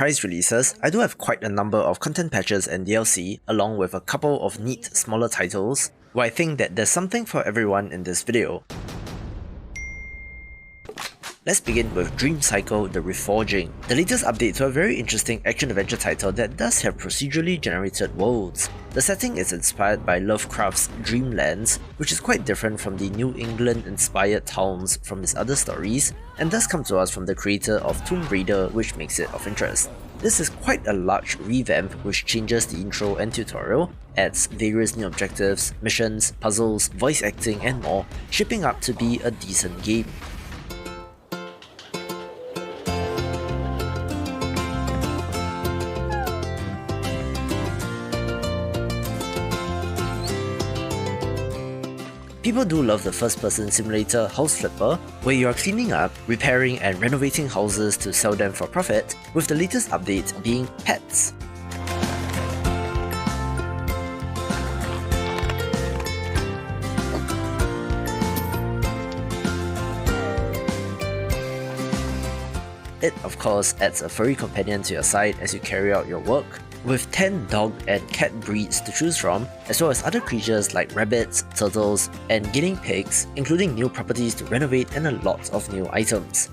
surprise releases, I do have quite a number of content patches and DLC, along with a couple of neat smaller titles, where I think that there's something for everyone in this video. Let's begin with Dream Cycle The Reforging, the latest update to a very interesting action-adventure title that does have procedurally generated worlds. The setting is inspired by Lovecraft's Dreamlands, which is quite different from the New England-inspired towns from his other stories, and does come to us from the creator of Tomb Raider, which makes it of interest. This is quite a large revamp which changes the intro and tutorial, adds various new objectives, missions, puzzles, voice acting and more, shaping up to be a decent game. People do love the first-person simulator House Flipper, where you are cleaning up, repairing and renovating houses to sell them for profit, with the latest update being pets. It, of course, adds a furry companion to your side as you carry out your work, with 10 dog and cat breeds to choose from, as well as other creatures like rabbits, turtles, and guinea pigs, including new properties to renovate and a lot of new items.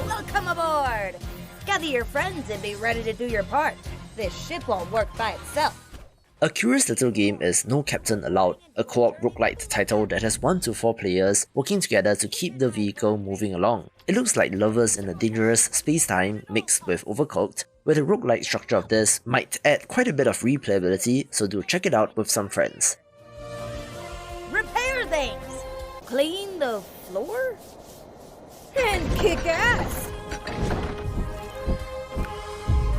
Welcome aboard! Gather your friends and be ready to do your part. This ship won't work by itself. A curious little game is No Captain Allowed, a co-op roguelite title that has 1 to 4 players working together to keep the vehicle moving along. It looks like Lovers in a Dangerous Space-Time mixed with Overcooked, where the roguelite structure of this might add quite a bit of replayability, so do check it out with some friends. Repair things! Clean the floor? And kick ass!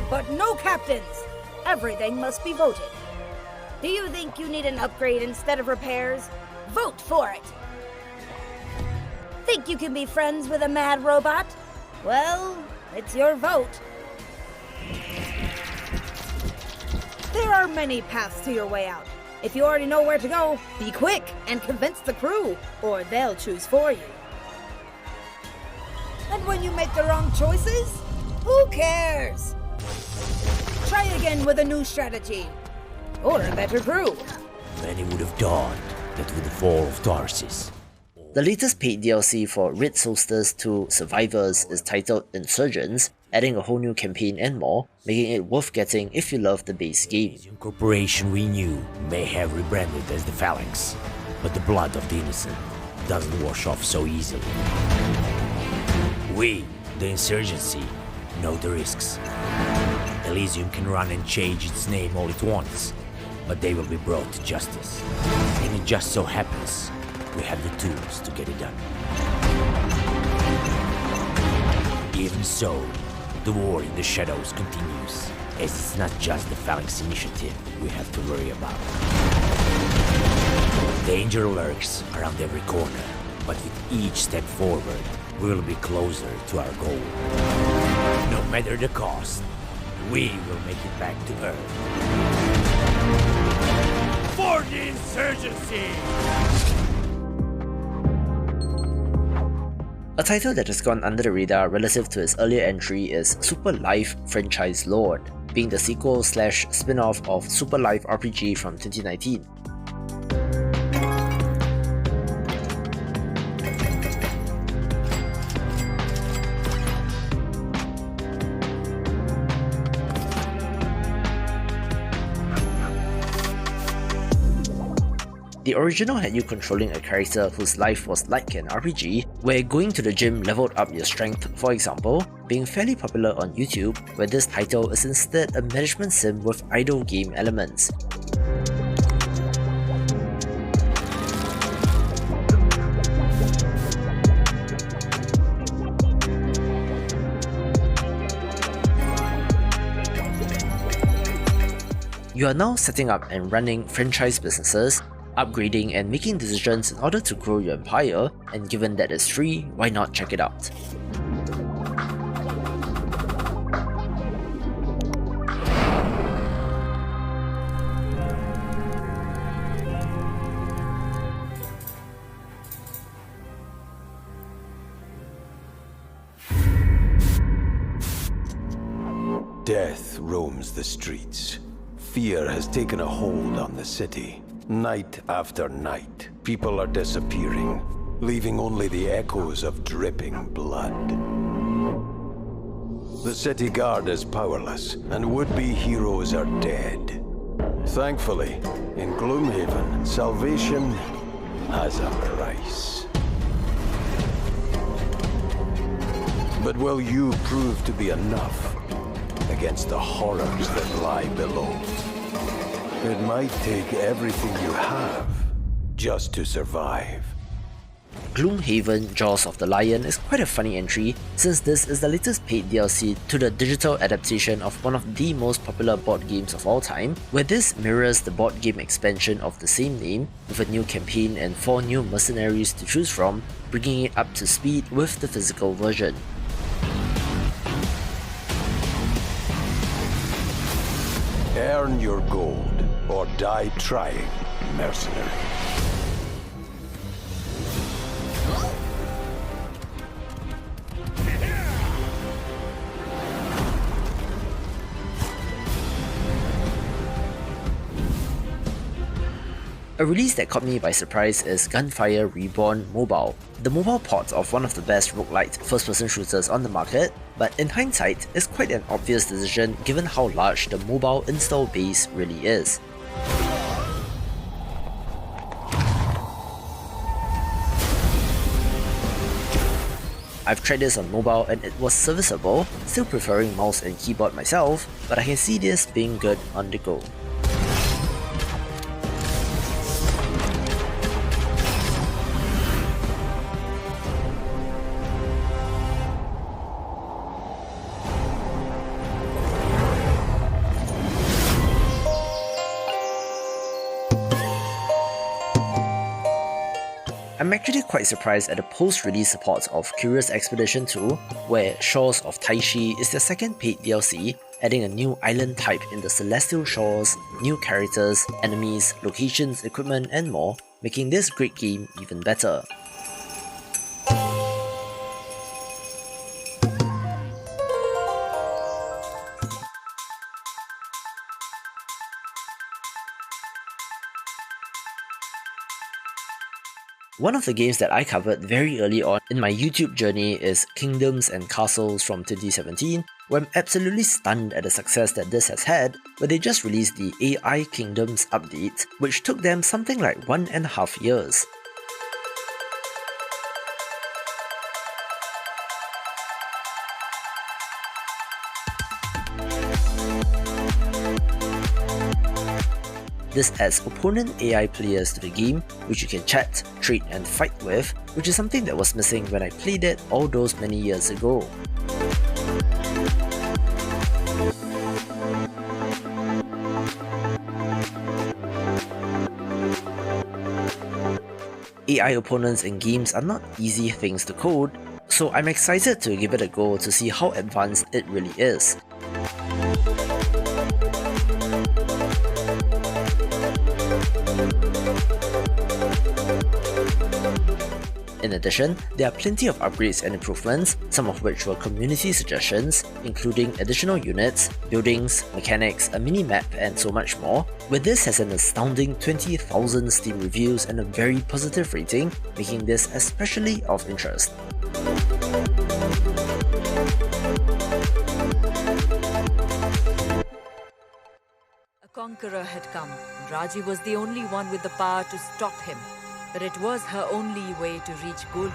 But no captains! Everything must be voted. Do you think you need an upgrade instead of repairs? Vote for it! Think you can be friends with a mad robot? Well, it's your vote. There are many paths to your way out. If you already know where to go, be quick and convince the crew, or they'll choose for you. And when you make the wrong choices, who cares? Try again with a new strategy. Or a better crew. Many would have died that with the fall of Tarsus. The latest paid DLC for Red Solstice 2 Survivors is titled Insurgents, adding a whole new campaign and more, making it worth getting if you love the base game. The corporation we knew may have rebranded as the Phalanx, but the blood of the innocent doesn't wash off so easily. We, the insurgency, know the risks. Elysium can run and change its name all it wants, but they will be brought to justice. And it just so happens we have the tools to get it done. Even so, the war in the shadows continues, as it's not just the Phalanx initiative we have to worry about. Danger lurks around every corner, but with each step forward, we will be closer to our goal. No matter the cost, we will make it back to Earth. For the insurgency! A title that has gone under the radar relative to its earlier entry is Super Life Franchise Lord, being the sequel/spin-off of Super Life RPG from 2019. The original had you controlling a character whose life was like an RPG, where going to the gym leveled up your strength, for example, being fairly popular on YouTube, where this title is instead a management sim with idle game elements. You are now setting up and running franchise businesses, upgrading and making decisions in order to grow your empire, and given that it's free, why not check it out? death roams the streets. Fear has taken a hold on the city. Night after night, people are disappearing, leaving only the echoes of dripping blood. The city guard is powerless, and would-be heroes are dead. Thankfully, in Gloomhaven, salvation has a price. But will you prove to be enough against the horrors that lie below? It might take everything you have just to survive. Gloomhaven Jaws of the Lion is quite a funny entry, since this is the latest paid DLC to the digital adaptation of one of the most popular board games of all time, where this mirrors the board game expansion of the same name, with a new campaign and 4 new mercenaries to choose from, bringing it up to speed with the physical version. Earn your gold, or die trying, mercenary. A release that caught me by surprise is Gunfire Reborn Mobile, the mobile port of one of the best roguelite first-person shooters on the market, but in hindsight, is quite an obvious decision given how large the mobile install base really is. I've tried this on mobile and it was serviceable, still preferring mouse and keyboard myself, but I can see this being good on the go. I'm actually quite surprised at the post-release support of Curious Expedition 2, where Shores of Taishi is their second paid DLC, adding a new island type in the Celestial Shores, new characters, enemies, locations, equipment, and more, making this great game even better. One of the games that I covered very early on in my YouTube journey is Kingdoms and Castles from 2017, where I'm absolutely stunned at the success that this has had, where they just released the AI Kingdoms update, which took them something like 1.5 years. This adds opponent AI players to the game, which you can chat, trade and fight with, which is something that was missing when I played it all those many years ago. AI opponents in games are not easy things to code, so I'm excited to give it a go to see how advanced it really is. In addition, there are plenty of upgrades and improvements, some of which were community suggestions, including additional units, buildings, mechanics, a mini-map, and so much more, where this has an astounding 20,000 Steam reviews and a very positive rating, making this especially of interest. A conqueror had come, and Raji was the only one with the power to stop him. But it was her only way to reach Gulu.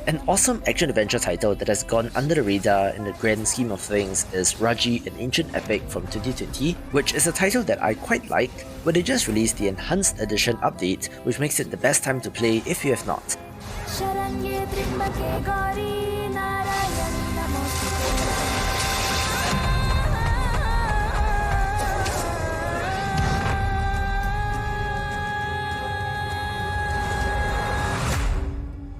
An awesome action-adventure title that has gone under the radar in the grand scheme of things is Raji, an Ancient Epic from 2020, which is a title that I quite like, where they just released the Enhanced Edition update, which makes it the best time to play if you have not.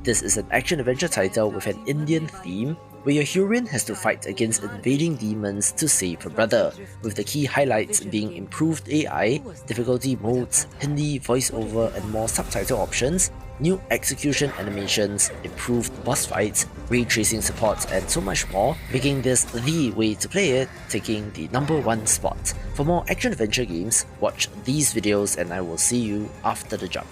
This is an action-adventure title with an Indian theme, where your heroine has to fight against invading demons to save her brother, with the key highlights being improved AI, difficulty modes, Hindi voiceover and more subtitle options, new execution animations, improved boss fights, ray tracing support and so much more, making this the way to play it, taking the #1 spot. For more action-adventure games, watch these videos and I will see you after the jump.